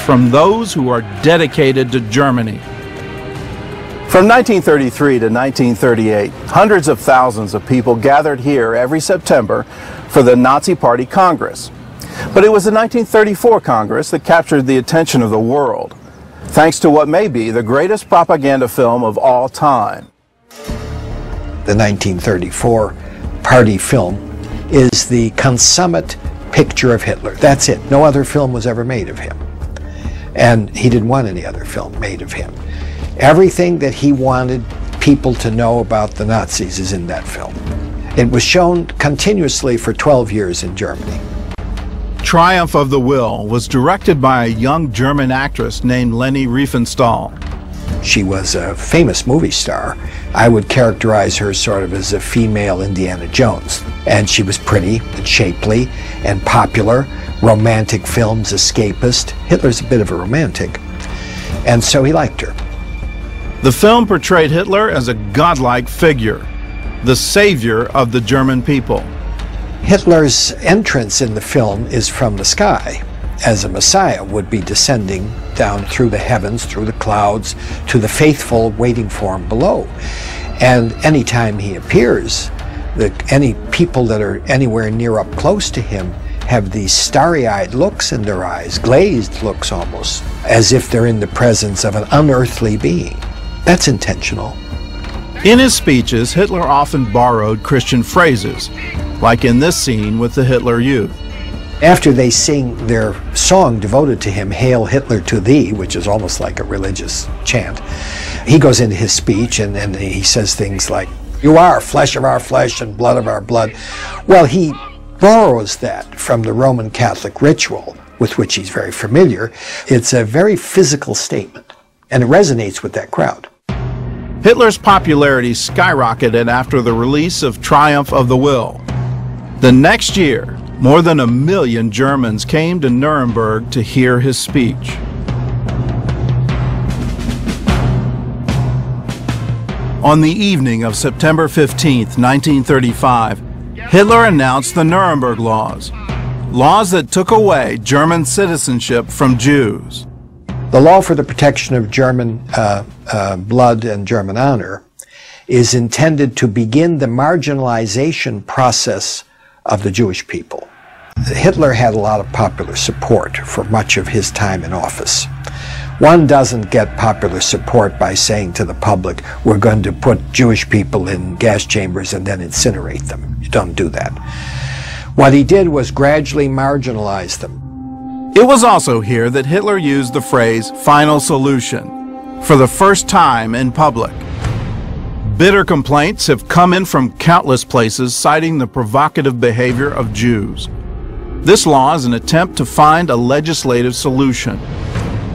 from those who are dedicated to Germany. From 1933 to 1938, hundreds of thousands of people gathered here every September for the Nazi Party Congress. But it was the 1934 Congress that captured the attention of the world, thanks to what may be the greatest propaganda film of all time. The 1934 Party film is the consummate picture of Hitler. That's it. No other film was ever made of him. And he didn't want any other film made of him. Everything that he wanted people to know about the Nazis is in that film. It was shown continuously for 12 years in Germany. Triumph of the Will was directed by a young German actress named Leni Riefenstahl. She was a famous movie star. I would characterize her sort of as a female Indiana Jones. And she was pretty and shapely and popular. Romantic films, escapist. Hitler's a bit of a romantic. And so he liked her. The film portrayed Hitler as a godlike figure, the savior of the German people. Hitler's entrance in the film is from the sky, as a Messiah would be descending down through the heavens, through the clouds, to the faithful waiting for him below. And anytime he appears, any people that are anywhere near up close to him have these starry-eyed looks in their eyes, glazed looks almost, as if they're in the presence of an unearthly being. That's intentional. In his speeches, Hitler often borrowed Christian phrases, like in this scene with the Hitler Youth. After they sing their song devoted to him, Hail Hitler to Thee, which is almost like a religious chant, he goes into his speech and he says things like, "You are flesh of our flesh and blood of our blood." Well, he borrows that from the Roman Catholic ritual, with which he's very familiar. It's a very physical statement, and it resonates with that crowd. Hitler's popularity skyrocketed after the release of Triumph of the Will. The next year, more than 1 million Germans came to Nuremberg to hear his speech. On the evening of September 15, 1935, Hitler announced the Nuremberg Laws, laws that took away German citizenship from Jews. The law for the protection of German blood and German honor is intended to begin the marginalization process of the Jewish people. Hitler had a lot of popular support for much of his time in office. One doesn't get popular support by saying to the public, we're going to put Jewish people in gas chambers and then incinerate them. You don't do that. What he did was gradually marginalize them. It was also here that Hitler used the phrase final solution for the first time in public. Bitter complaints have come in from countless places citing the provocative behavior of Jews. This law is an attempt to find a legislative solution.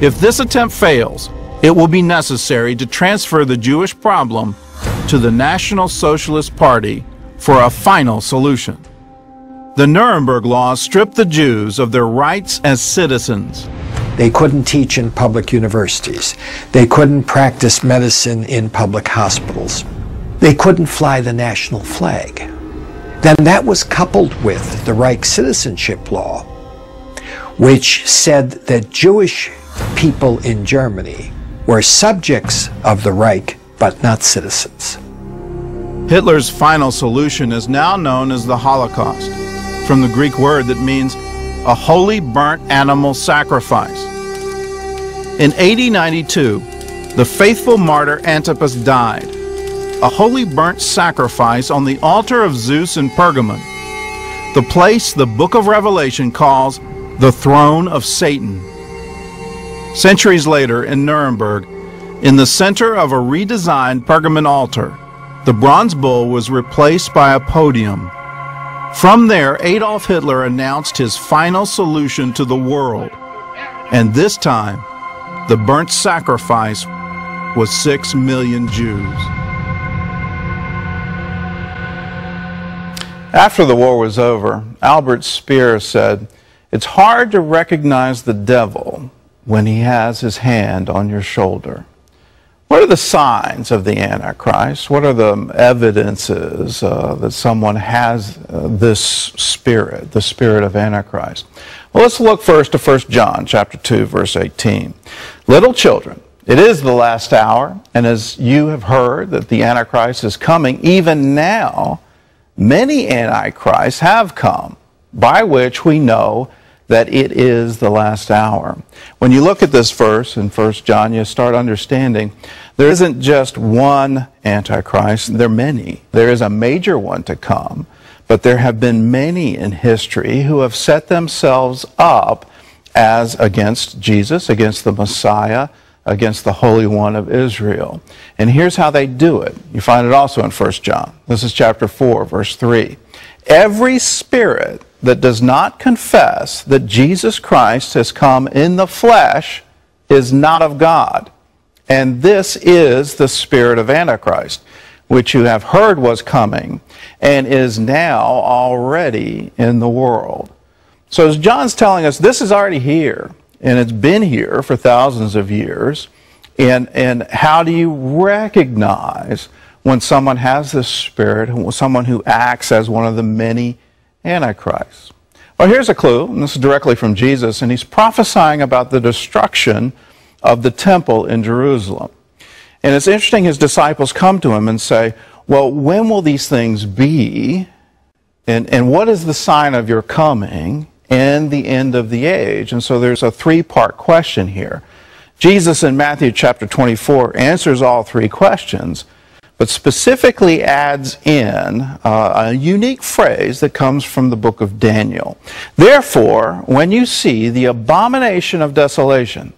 If this attempt fails, it will be necessary to transfer the Jewish problem to the National Socialist Party for a final solution. The Nuremberg Laws stripped the Jews of their rights as citizens. They couldn't teach in public universities. They couldn't practice medicine in public hospitals. They couldn't fly the national flag. Then that was coupled with the Reich citizenship law, which said that Jewish people in Germany were subjects of the Reich, but not citizens. Hitler's final solution is now known as the Holocaust, from the Greek word that means a holy burnt animal sacrifice. In AD 92, the faithful martyr Antipas died, a holy burnt sacrifice on the altar of Zeus in Pergamon, the place the book of Revelation calls the throne of Satan. Centuries later in Nuremberg, in the center of a redesigned Pergamon altar, the bronze bull was replaced by a podium. From there, Adolf Hitler announced his final solution to the world, and this time, the burnt sacrifice was 6 million Jews. After the war was over, Albert Speer said, "It's hard to recognize the devil when he has his hand on your shoulder." What are the signs of the Antichrist? What are the evidences that someone has this spirit, the spirit of Antichrist? Well, let's look first to 1 John chapter 2, verse 18. Little children, it is the last hour, and as you have heard that the Antichrist is coming, even now many Antichrists have come, by which we know that it is the last hour. When you look at this verse in 1 John, you start understanding there isn't just one Antichrist, there are many. There is a major one to come, but there have been many in history who have set themselves up as against Jesus, against the Messiah, against the Holy One of Israel. And here's how they do it. You find it also in 1 John. This is chapter 4, verse 3. Every spirit that does not confess that Jesus Christ has come in the flesh is not of God. And this is the spirit of Antichrist, which you have heard was coming and is now already in the world. So as John's telling us, this is already here, and it's been here for thousands of years. And how do you recognize when someone has this spirit, someone who acts as one of the many Antichrists? Well, here's a clue, and this is directly from Jesus, and he's prophesying about the destruction of the temple in Jerusalem. And it's interesting, his disciples come to him and say, well, when will these things be? And what is the sign of your coming and the end of the age? And so there's a three-part question here. Jesus in Matthew chapter 24 answers all three questions, but specifically adds in a unique phrase that comes from the book of Daniel. Therefore, when you see the abomination of desolation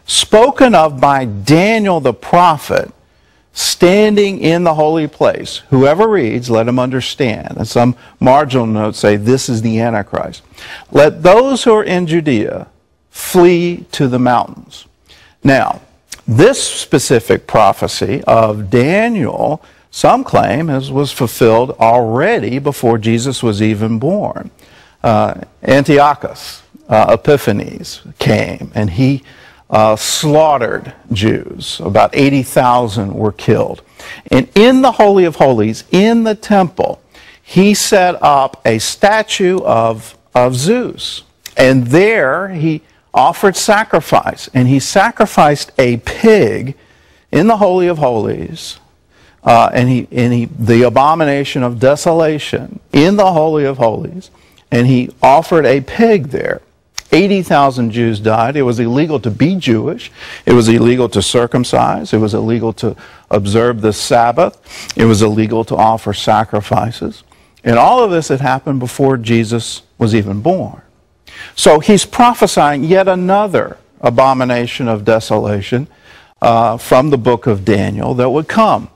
spoken of by Daniel the prophet standing in the holy place, whoever reads, let him understand. And some marginal notes say, this is the Antichrist. Let those who are in Judea flee to the mountains. Now, this specific prophecy of Daniel, some claim, was fulfilled already before Jesus was even born. Antiochus Epiphanes came, and he slaughtered Jews. About 80,000 were killed. And in the Holy of Holies, in the temple, he set up a statue of Zeus. And there he offered sacrifice, and he sacrificed a pig in the Holy of Holies, the abomination of desolation in the Holy of Holies, and he offered a pig there. 80,000 Jews died. It was illegal to be Jewish. It was illegal to circumcise. It was illegal to observe the Sabbath. It was illegal to offer sacrifices. And all of this had happened before Jesus was even born. So he's prophesying yet another abomination of desolation from the book of Daniel that would come.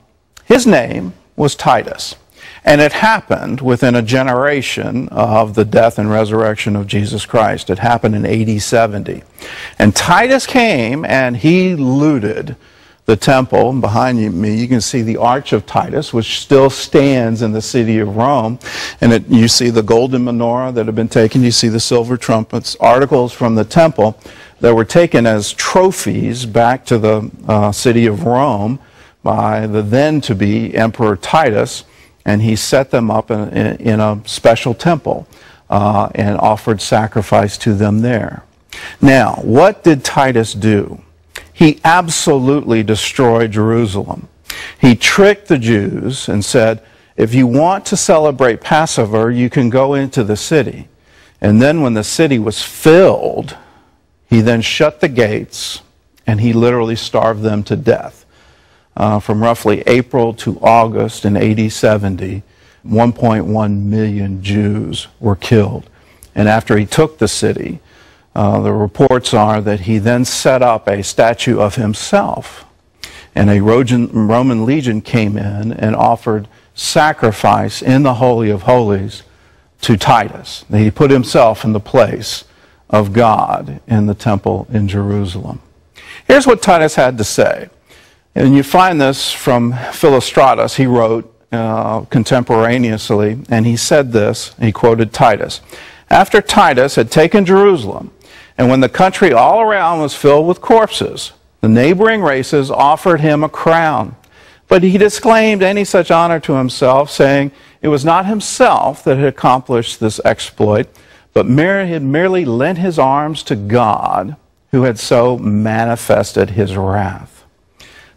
His name was Titus. And it happened within a generation of the death and resurrection of Jesus Christ. It happened in AD 70. And Titus came and he looted the temple. Behind me, you can see the Arch of Titus, which still stands in the city of Rome. And you see the golden menorah that had been taken. You see the silver trumpets, articles from the temple that were taken as trophies back to the city of Rome by the then-to-be Emperor Titus. And he set them up in a special temple and offered sacrifice to them there. Now, what did Titus do? He absolutely destroyed Jerusalem. He tricked the Jews and said, if you want to celebrate Passover, you can go into the city. And then when the city was filled, he then shut the gates and he literally starved them to death. From roughly April to August in AD 70, 1.1 million Jews were killed. And after he took the city, the reports are that he then set up a statue of himself. And a Roman legion came in and offered sacrifice in the Holy of Holies to Titus. He put himself in the place of God in the temple in Jerusalem. Here's what Titus had to say. And you find this from Philostratus. He wrote contemporaneously, and he said this, he quoted Titus. After Titus had taken Jerusalem, and when the country all around was filled with corpses, The neighboring races offered him a crown, but he disclaimed any such honor to himself, saying it was not himself that had accomplished this exploit, but had merely lent his arms to God, who had so manifested his wrath.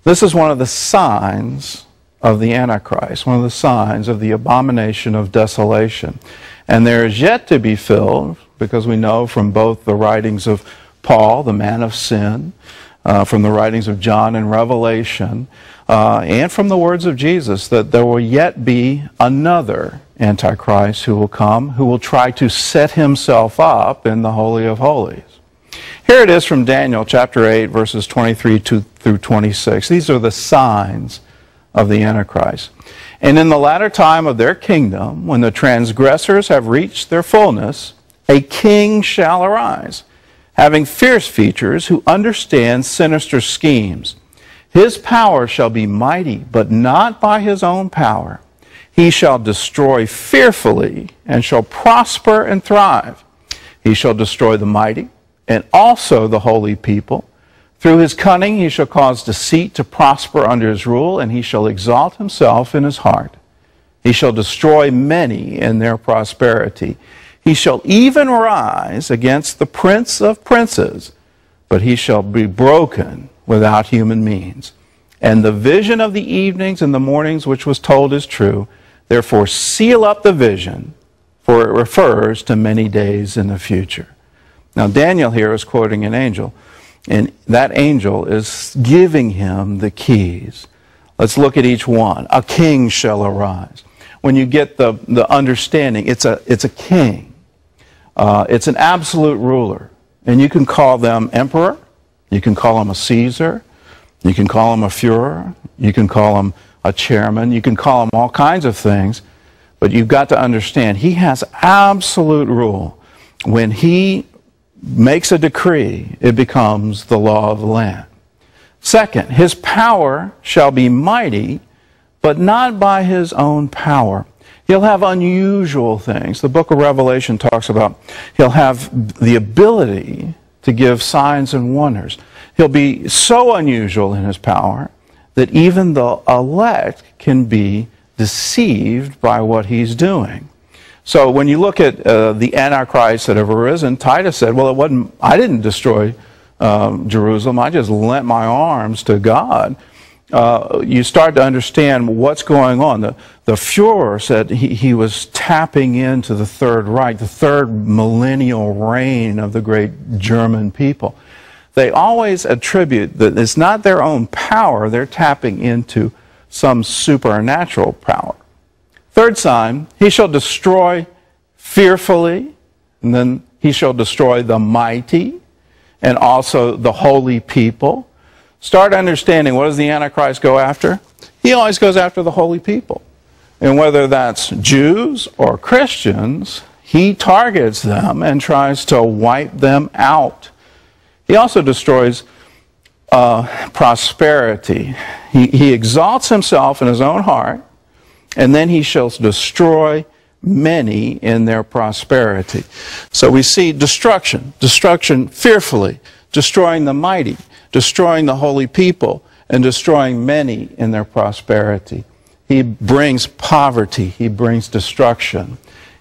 This is one of the signs of the Antichrist, one of the signs of the abomination of desolation. And there is yet to be filled, because we know from both the writings of Paul, the man of sin, from the writings of John and Revelation, and from the words of Jesus, that there will yet be another Antichrist who will come, who will try to set himself up in the Holy of Holies. Here it is from Daniel chapter 8, verses 23 through 26. These are the signs of the Antichrist. And in the latter time of their kingdom, when the transgressors have reached their fullness, a king shall arise, having fierce features, who understands sinister schemes. His power shall be mighty, but not by his own power. He shall destroy fearfully, and shall prosper and thrive. He shall destroy the mighty, and also the holy people. Through his cunning he shall cause deceit to prosper under his rule, and he shall exalt himself in his heart. He shall destroy many in their prosperity. He shall even rise against the prince of princes, but he shall be broken without human means. And the vision of the evenings and the mornings which was told is true. Therefore seal up the vision, for it refers to many days in the future. Now Daniel here is quoting an angel, and that angel is giving him the keys. Let's look at each one. A king shall arise. When you get the understanding, it's a king. It's an absolute ruler. And you can call them emperor, you can call him a Caesar, you can call him a Führer, you can call him a chairman, you can call him all kinds of things, but you've got to understand, he has absolute rule. When he makes a decree, it becomes the law of the land. Second, his power shall be mighty, but not by his own power. He'll have unusual things. The book of Revelation talks about he'll have the ability to give signs and wonders. He'll be so unusual in his power that even the elect can be deceived by what he's doing. So when you look at the Antichrist that have arisen, Titus said, well, I didn't destroy Jerusalem. I just lent my arms to God. You start to understand what's going on. The Führer said he was tapping into the Third Reich, the third millennial reign of the great German people. They always attribute that it's not their own power, they're tapping into some supernatural power. Third sign, he shall destroy fearfully, and then he shall destroy the mighty, and also the holy people. Start understanding, what does the Antichrist go after? He always goes after the holy people. And whether that's Jews or Christians, he targets them and tries to wipe them out. He also destroys prosperity. He exalts himself in his own heart, and then he shall destroy many in their prosperity. So we see destruction fearfully, destroying the mighty, destroying the holy people, and destroying many in their prosperity. He brings poverty, he brings destruction,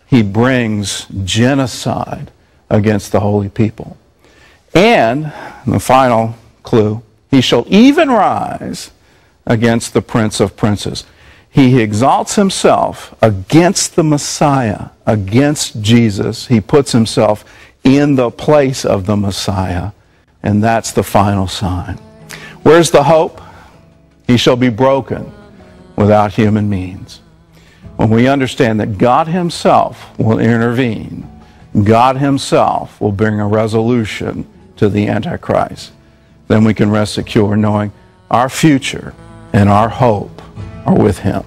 he brings genocide against the holy people. And, the final clue, he shall even rise against the prince of princes. He exalts himself against the Messiah, against Jesus. He puts himself in the place of the Messiah. And that's the final sign. Where's the hope? He shall be broken without human means. When we understand that God himself will intervene, God himself will bring a resolution to the Antichrist, then we can rest secure knowing our future and our hope are with him.